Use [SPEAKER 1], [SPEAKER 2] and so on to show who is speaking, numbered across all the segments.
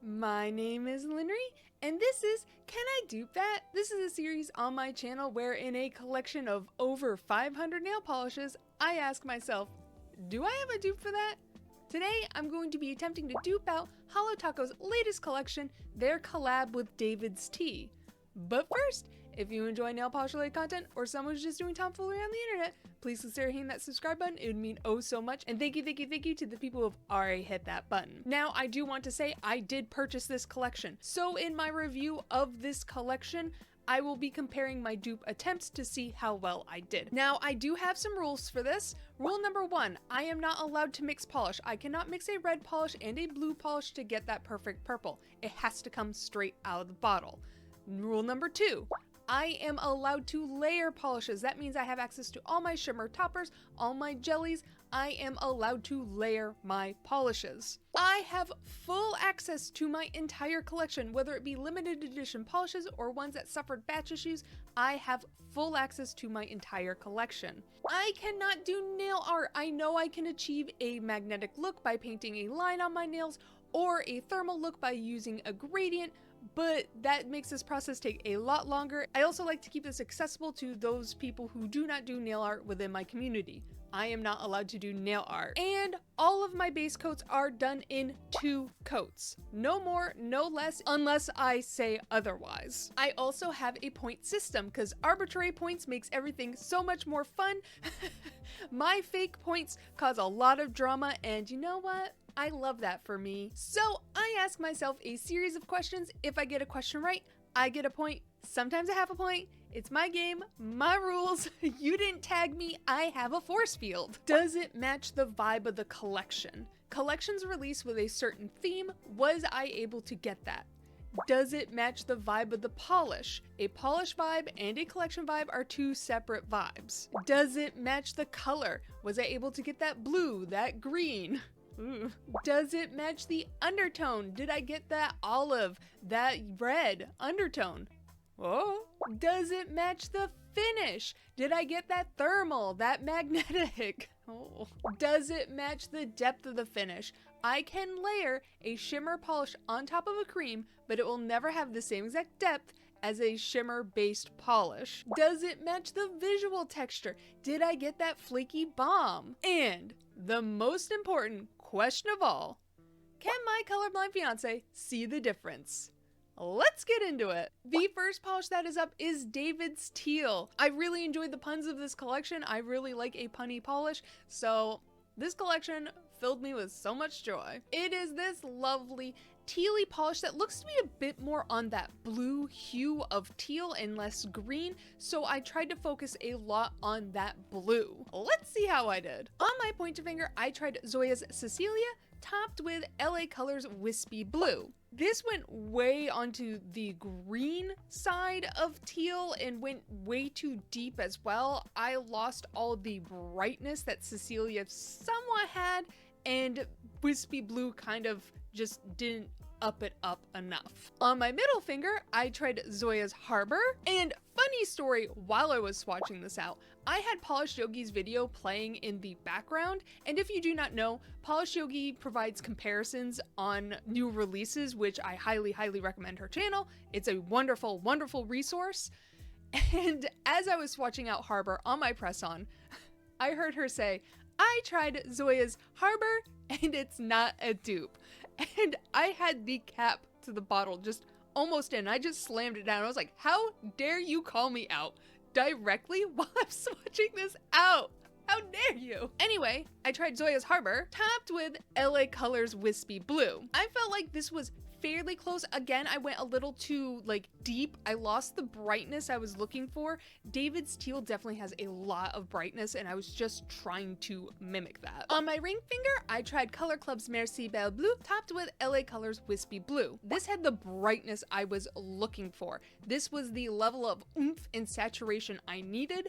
[SPEAKER 1] My name is Linry, and this is Can I Dupe That? This is a series on my channel where in a collection of over 500 nail polishes, I ask myself, do I have a dupe for that? Today, I'm going to be attempting to dupe out HoloTaco's latest collection, their collab with Davidsteal. But first, if you enjoy nail polish related content or someone who's just doing tomfoolery on the internet, please consider hitting that subscribe button. It would mean oh so much. And thank you to the people who have already hit that button. Now, I do want to say I did purchase this collection. So in my review of this collection, I will be comparing my dupe attempts to see how well I did. Now, I do have some rules for this. Rule number 1, I am not allowed to mix polish. I cannot mix a red polish and a blue polish to get that perfect purple. It has to come straight out of the bottle. Rule number 2, I am allowed to layer polishes. That means I have access to all my shimmer toppers, all my jellies. I am allowed to layer my polishes. I have full access to my entire collection, whether it be limited edition polishes or ones that suffered batch issues. I have full access to my entire collection. I cannot do nail art. I know I can achieve a magnetic look by painting a line on my nails or a thermal look by using a gradient, but that makes this process take a lot longer. I also like to keep this accessible to those people who do not do nail art within my community. I am not allowed to do nail art. And all of my base coats are done in 2 coats. No more, no less, unless I say otherwise. I also have a point system because arbitrary points makes everything so much more fun. My fake points cause a lot of drama, and you know what? I love that for me. So I ask myself a series of questions. If I get a question right, I get a point. Sometimes I have a point. It's my game, my rules. You didn't tag me, I have a force field. Does it match the vibe of the collection? Collections released with a certain theme, was I able to get that? Does it match the vibe of the polish? A polish vibe and a collection vibe are 2 separate vibes. Does it match the color? Was I able to get that blue, that green? Ooh. Does it match the undertone? Did I get that olive, that red undertone? Oh. Does it match the finish? Did I get that thermal, that magnetic? Oh. Does it match the depth of the finish? I can layer a shimmer polish on top of a cream, but it will never have the same exact depth as a shimmer based polish. Does it match the visual texture? Did I get that flaky bomb? And the most important question of all, can my colorblind fiance see the difference? Let's get into it. The first polish that is up is Davidsteal. I really enjoyed the puns of this collection. I really like a punny polish, so this collection filled me with so much joy. It is this lovely tealy polish that looks to be a bit more on that blue hue of teal and less green, so I tried to focus a lot on that blue. Let's see how I did. On my pointer finger, I tried Zoya's Cecilia, topped with LA Colors Wispy Blue. This went way onto the green side of teal and went way too deep as well. I lost all the brightness that Cecilia somewhat had, and Wispy Blue kind of just didn't up it up enough. On my middle finger, I tried Zoya's Harbor, and funny story, while I was swatching this out, I had Polish Yogi's video playing in the background, and if you do not know, Polish Yogi provides comparisons on new releases, which I highly recommend her channel. It's a wonderful resource. And as I was swatching out Harbor on my press-on, I heard her say, I tried Zoya's Harbor, and it's not a dupe. And I had the cap to the bottle just almost in. I just slammed it down. I was like, how dare you call me out directly while I'm swatching this out? How dare you? Anyway, I tried Zoya's Harbor, topped with LA Colors Wispy Blue. I felt like this was fairly close. Again, I went a little too deep. I lost the brightness I was looking for. Davidsteal definitely has a lot of brightness, and I was just trying to mimic that. On my ring finger, I tried Color Club's Merci Belle Bleu, topped with LA Colors Wispy Blue. This had the brightness I was looking for. This was the level of oomph and saturation I needed,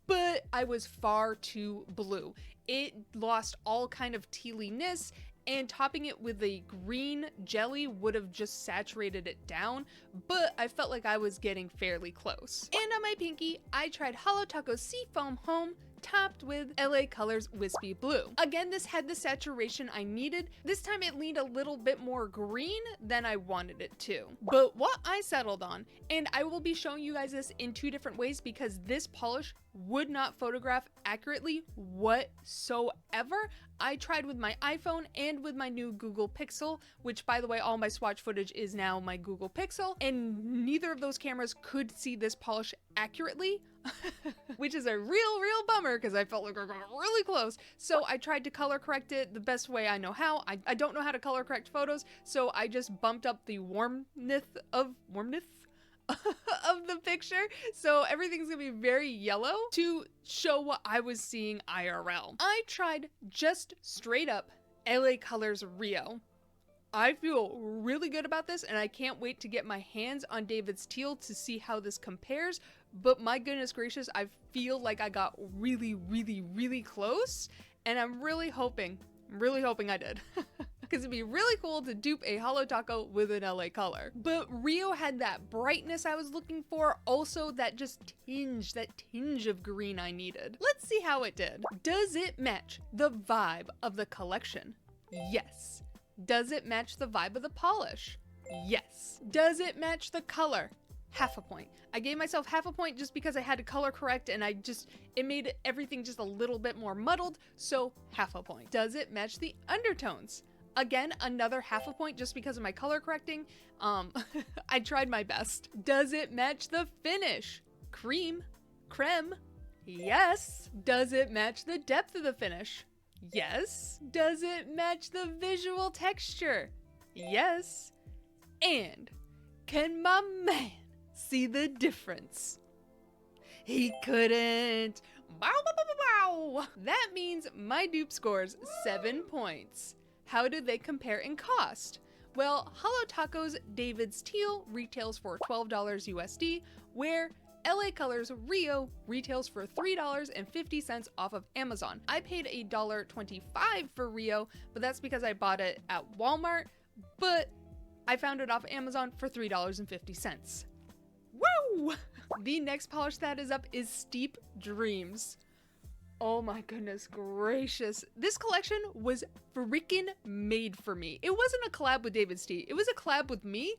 [SPEAKER 1] but I was far too blue. It lost all kind of tealiness, and topping it with a green jelly would have just saturated it down, but I felt like I was getting fairly close. And on my pinky, I tried HoloTaco Seafoam Home, topped with LA Colors Wispy Blue. Again, this had the saturation I needed. This time it leaned a little bit more green than I wanted it to. But what I settled on, and I will be showing you guys this in 2 different ways because this polish would not photograph accurately whatsoever. I tried with my iPhone and with my new Google Pixel, which by the way, all my swatch footage is now my Google Pixel, and neither of those cameras could see this polish accurately, which is a real bummer because I felt like I got really close. So I tried to color correct it the best way I know how. I don't know how to color correct photos, so I just bumped up the warmth of the picture, so everything's gonna be very yellow to show what I was seeing IRL. I tried just straight up LA Colors Rio. I feel really good about this and I can't wait to get my hands on Davidsteal to see how this compares, but my goodness gracious, I feel like I got really close, and I'm really hoping I did. Because it'd be really cool to dupe a HoloTaco with an LA color. But Rio had that brightness I was looking for, also that tinge of green I needed. Let's see how it did. Does it match the vibe of the collection? Yes. Does it match the vibe of the polish? Yes. Does it match the color? Half a point. I gave myself half a point just because I had to color correct and it made everything just a little bit more muddled, so half a point. Does it match the undertones? Again, another half a point just because of my color correcting. I tried my best. Does it match the finish? Creme? Yes. Does it match the depth of the finish? Yes. Does it match the visual texture? Yes. And can my man see the difference? He couldn't. Bow, bow, bow, bow, bow. That means my dupe scores 7 points. How do they compare in cost? Well, HoloTaco's Davidsteal retails for $12 USD, where LA Colors Rio retails for $3.50 off of Amazon. I paid $1.25 for Rio, but that's because I bought it at Walmart, but I found it off Amazon for $3.50. Woo! The next polish that is up is Steep Dreams. Oh my goodness gracious. This collection was freaking made for me. It wasn't a collab with Davidsteal. It was a collab with me.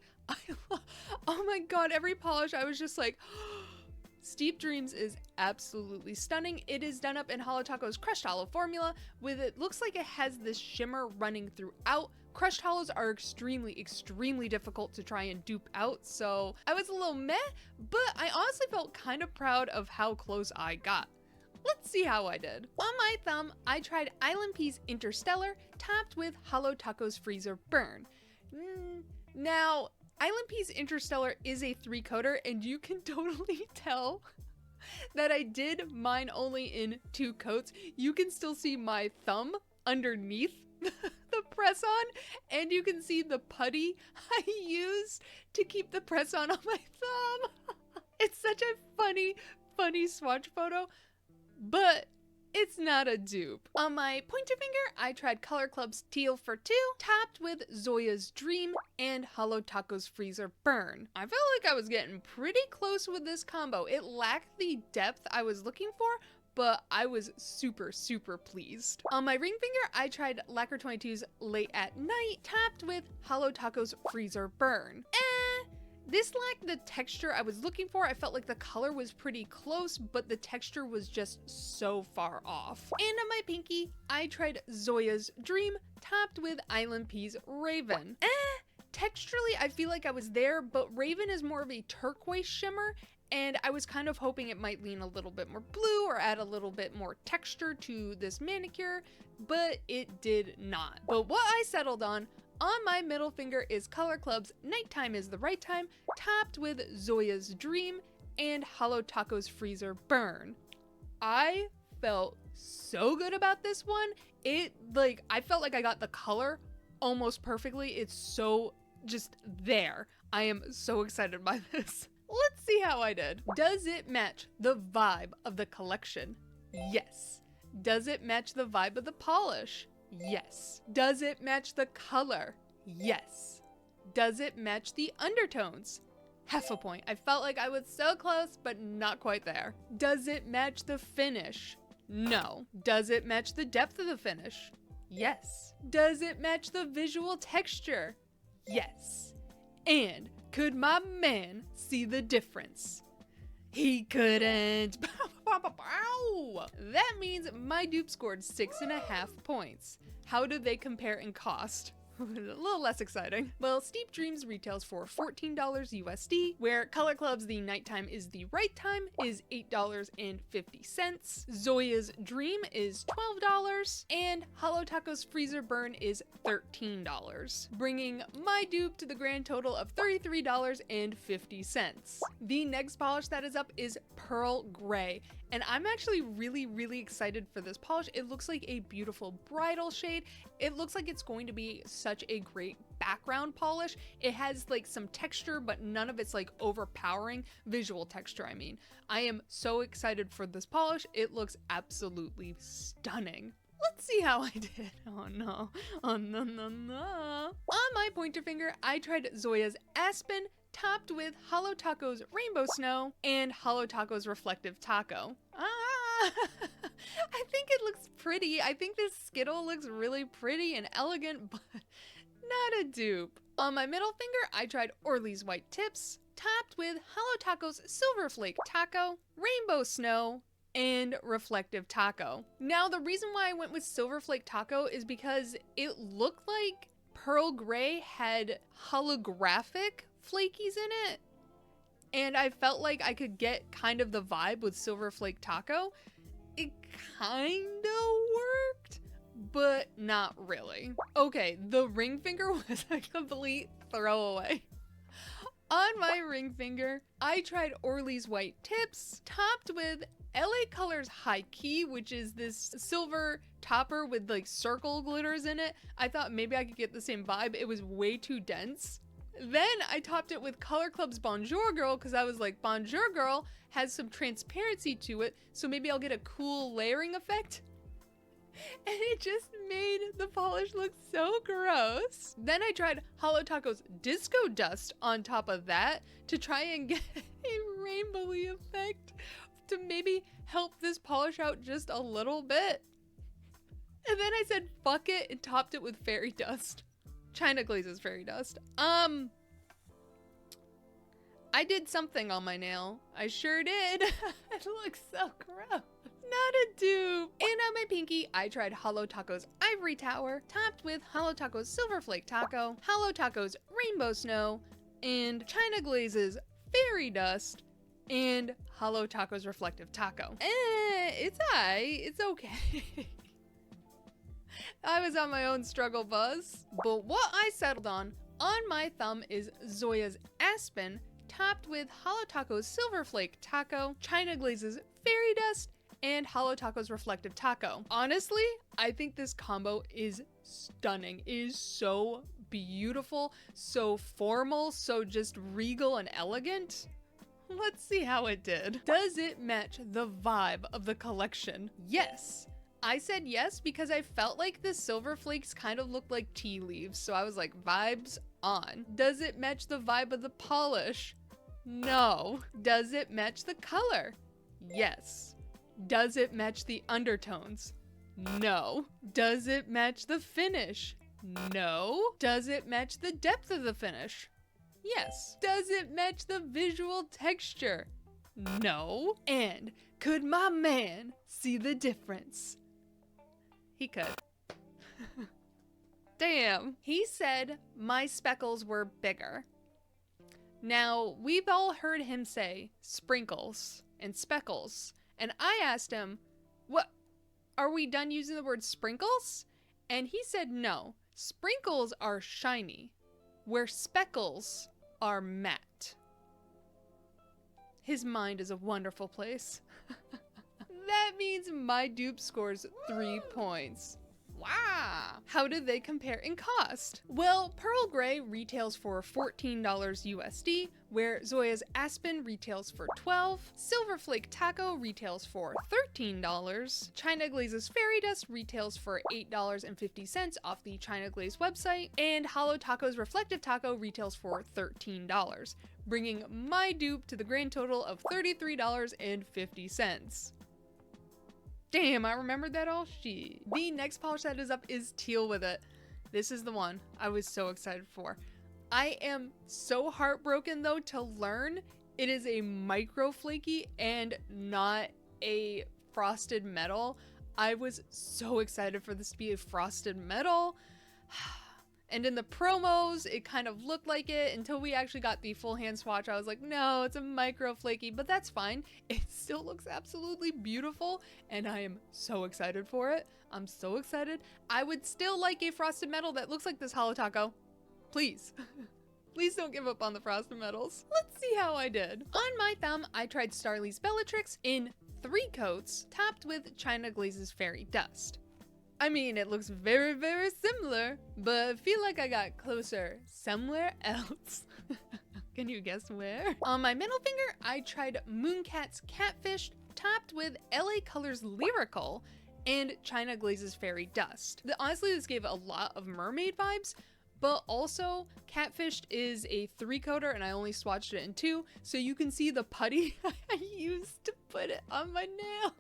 [SPEAKER 1] Oh my god, every polish I was just like, Steep Dreams is absolutely stunning. It is done up in HoloTaco's Crushed Hollow formula with it looks like it has this shimmer running throughout. Crushed hollows are extremely difficult to try and dupe out, so I was a little meh, but I honestly felt kind of proud of how close I got. Let's see how I did. On my thumb, I tried Island Pea's Interstellar topped with HoloTaco's Freezer Burn. Now, Island Pea's Interstellar is a 3-coater, and you can totally tell that I did mine only in 2 coats. You can still see my thumb underneath the press on, and you can see the putty I used to keep the press on my thumb. It's such a funny swatch photo, but it's not a dupe. On my pointer finger, I tried Color Club's Teal for 2, topped with Zoya's Dream and HoloTaco's Freezer Burn. I felt like I was getting pretty close with this combo. It lacked the depth I was looking for, but I was super pleased. On my ring finger, I tried Lacquer 22's Late at Night, topped with HoloTaco's Freezer Burn. This lacked the texture I was looking for. I felt like the color was pretty close, but the texture was just so far off. And on my pinky, I tried Zoya's Dream, topped with Island Pea's Raven. Texturally, I feel like I was there, but Raven is more of a turquoise shimmer, and I was kind of hoping it might lean a little bit more blue or add a little bit more texture to this manicure, but it did not. But what I settled on my middle finger is Color Club's Nighttime is the Right Time, topped with Zoya's Dream and HoloTaco's Freezer Burn. I felt so good about this one. I felt like I got the color almost perfectly. It's so just there. I am so excited by this. Let's see how I did. Does it match the vibe of the collection? Yes. Does it match the vibe of the polish? Yes. Does it match the color? Yes. Does it match the undertones? Half a point. I felt like I was so close, but not quite there. Does it match the finish? No. Does it match the depth of the finish? Yes. Does it match the visual texture? Yes. And could my man see the difference? He couldn't. That means my dupe scored 6.5 points. How do they compare in cost? A little less exciting. Well, Steep Dreams retails for $14 USD, where Color Club's The Nighttime is the Right Time is $8.50, Zoya's Dream is $12, and HoloTaco's Freezer Burn is $13, bringing my dupe to the grand total of $33.50. The next polish that is up is Pearl Gray, and I'm actually really excited for this polish. It looks like a beautiful bridal shade. It looks like it's going to be such a great background polish. It has like some texture, but none of it's like overpowering visual texture. I mean, I am so excited for this polish. It looks absolutely stunning. Let's see how I did. Oh no. Oh no. On my pointer finger, I tried Zoya's Aspen, topped with HoloTaco's Rainbow Snow and HoloTaco's Reflective Taco. I think it looks pretty. I think this Skittle looks really pretty and elegant, but not a dupe. On my middle finger, I tried Orly's White Tips, topped with HoloTaco's Silver Flake Taco, Rainbow Snow, and Reflective Taco. Now, the reason why I went with Silver Flake Taco is because it looked like Pearl Gray had holographic flakies in it, and I felt like I could get kind of the vibe with Silver Flake Taco. It kinda worked, but not really. Okay, the ring finger was a complete throwaway. On my ring finger, I tried Orly's White Tips, topped with LA Colors High Key, which is this silver topper with like circle glitters in it. I thought maybe I could get the same vibe. It was way too dense. Then I topped it with Color Club's Bonjour Girl because I was like, Bonjour Girl has some transparency to it, so maybe I'll get a cool layering effect. And it just made the polish look so gross. Then I tried HoloTaco's Disco Dust on top of that to try and get a rainbowy effect to maybe help this polish out just a little bit. And then I said fuck it and topped it with Fairy Dust. China Glaze's Fairy Dust. I did something on my nail. I sure did. It looks so gross. Not a dupe. And on my pinky, I tried HoloTaco's Ivory Tower, topped with HoloTaco's Silver Flake Taco, HoloTaco's Rainbow Snow, and China Glaze's Fairy Dust, and HoloTaco's Reflective Taco. It's alright. It's okay. I was on my own struggle bus. But what I settled on my thumb is Zoya's Aspen, topped with HoloTaco's Silver Flake Taco, China Glaze's Fairy Dust, and HoloTaco's Reflective Taco. Honestly, I think this combo is stunning. It is so beautiful, so formal, so just regal and elegant. Let's see how it did. Does it match the vibe of the collection? Yes. I said yes because I felt like the silver flakes kind of looked like tea leaves, so I was like, vibes on. Does it match the vibe of the polish? No. Does it match the color? Yes. Does it match the undertones? No. Does it match the finish? No. Does it match the depth of the finish? Yes. Does it match the visual texture? No. And could my man see the difference? He could. Damn. He said my speckles were bigger. Now, we've all heard him say sprinkles and speckles. And I asked him, what, are we done using the word sprinkles? And he said no. Sprinkles are shiny, where speckles are matte. His mind is a wonderful place. That means my dupe scores 3 points. Wow! How did they compare in cost? Well, Pearl Gray retails for $14 USD, where Zoya's Aspen retails for $12, Silver Flake Taco retails for $13, China Glaze's Fairy Dust retails for $8.50 off the China Glaze website, and HoloTaco's Reflective Taco retails for $13, bringing my dupe to the grand total of $33.50. Damn, I remembered that all shit. The next polish that is up is Teal with it. This is the one I was so excited for. I am so heartbroken though to learn it is a micro flaky and not a frosted metal. I was so excited for this to be a frosted metal. And in the promos, it kind of looked like it until we actually got the full hand swatch. I was like, no, it's a micro flaky, but that's fine. It still looks absolutely beautiful, and I am so excited for it. I'm so excited. I would still like a frosted metal that looks like this HoloTaco. Please. Please don't give up on the frosted metals. Let's see how I did. On my thumb, I tried Starly's Bellatrix in 3 coats, topped with China Glaze's Fairy Dust. I mean, it looks very, very similar, but I feel like I got closer somewhere else. Can you guess where? On my middle finger, I tried Mooncat's Catfish, topped with LA Colors Lyrical and China Glaze's Fairy Dust. Honestly, this gave a lot of mermaid vibes, but also Catfish is a 3-coater and I only swatched it in 2, so you can see the putty I used to put it on my nail.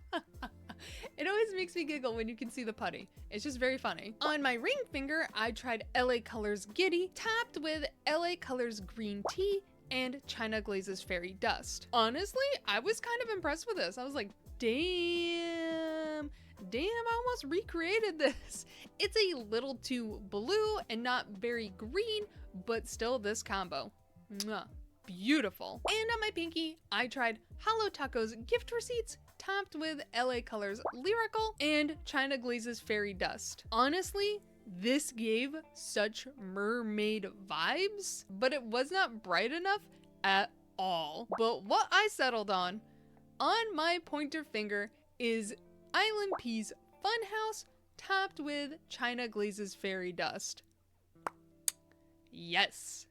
[SPEAKER 1] It always makes me giggle when you can see the putty. It's just very funny. On my ring finger, I tried LA Colors Giddy, topped with LA Colors Green Tea and China Glaze's Fairy Dust. Honestly, I was kind of impressed with this. I was like, damn, I almost recreated this. It's a little too blue and not very green, but still this combo. Mwah. Beautiful. And on my pinky, I tried HoloTaco's gift receipts, topped with LA Colors Lyrical and China Glaze's Fairy Dust. Honestly, this gave such mermaid vibes, but it was not bright enough at all. But what I settled on my pointer finger is Island Pea's Funhouse, topped with China Glaze's Fairy Dust. Yes.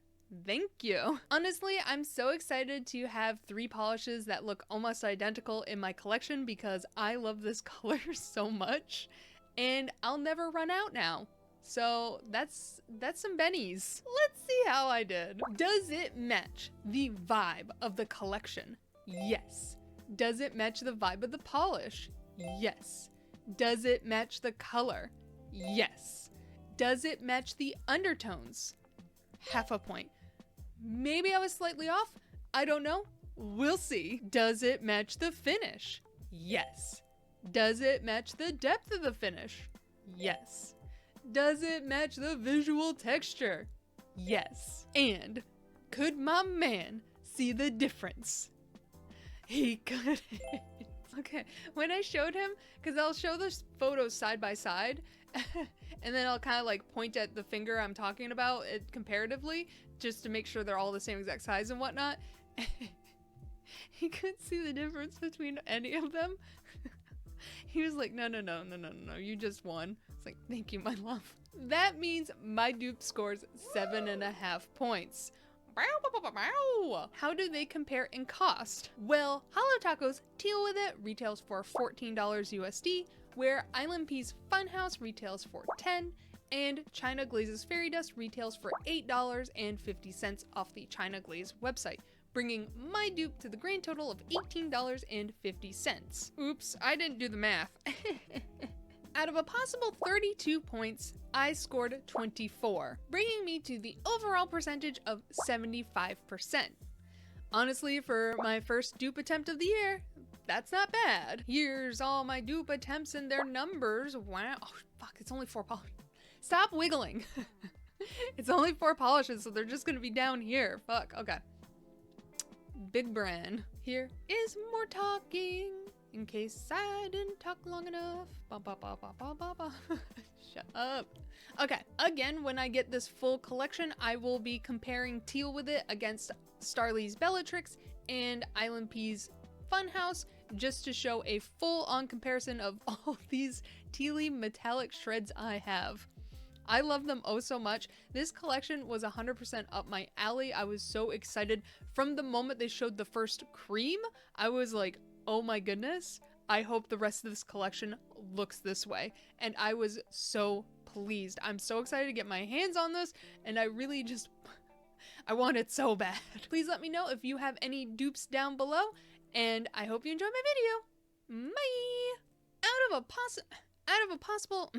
[SPEAKER 1] Thank you. Honestly, I'm so excited to have 3 polishes that look almost identical in my collection because I love this color so much and I'll never run out now. So that's some bennies. Let's see how I did. Does it match the vibe of the collection? Yes. Does it match the vibe of the polish? Yes. Does it match the color? Yes. Does it match the undertones? Half a point. Maybe I was slightly off. I don't know. We'll see. Does it match the finish? Yes. Does it match the depth of the finish? Yes. Does it match the visual texture? Yes. And could my man see the difference? He couldn't. Okay, when I showed him, because I'll show the photos side by side, and then I'll kind of like point at the finger I'm talking about it comparatively, just to make sure they're all the same exact size and whatnot. He couldn't see the difference between any of them. He was like, no, you just won. It's like, thank you, my love. That means my dupe scores 7.5 points. How do they compare in cost? Well, HoloTaco's Teal with it retails for $14 USD, where Island Pea's Funhouse retails for $10, and China Glaze's Fairy Dust retails for $8.50 off the China Glaze website, bringing my dupe to the grand total of $18.50. Oops, I didn't do the math. Out of a possible 32 points, I scored 24, bringing me to the overall percentage of 75%. Honestly, for my first dupe attempt of the year, that's not bad. Here's all my dupe attempts and their numbers. Wow, oh, fuck, it's only 4 polishes. Stop wiggling. It's only 4 polishes, so they're just gonna be down here. Fuck, okay. Big Bran. Here is more talking. In case I didn't talk long enough. Shut up. Okay, again, when I get this full collection, I will be comparing Teal with it against Starly's Bellatrix and Island Pea's Funhouse, just to show a full-on comparison of all these tealy metallic shreds I have. I love them oh so much. This collection was 100% up my alley. I was so excited. From the moment they showed the first cream, I was like, oh my goodness, I hope the rest of this collection looks this way. And I was so pleased. I'm so excited to get my hands on this, and I really just, I want it so bad. Please let me know if you have any dupes down below, and I hope you enjoyed my video. Bye! Out out of a possible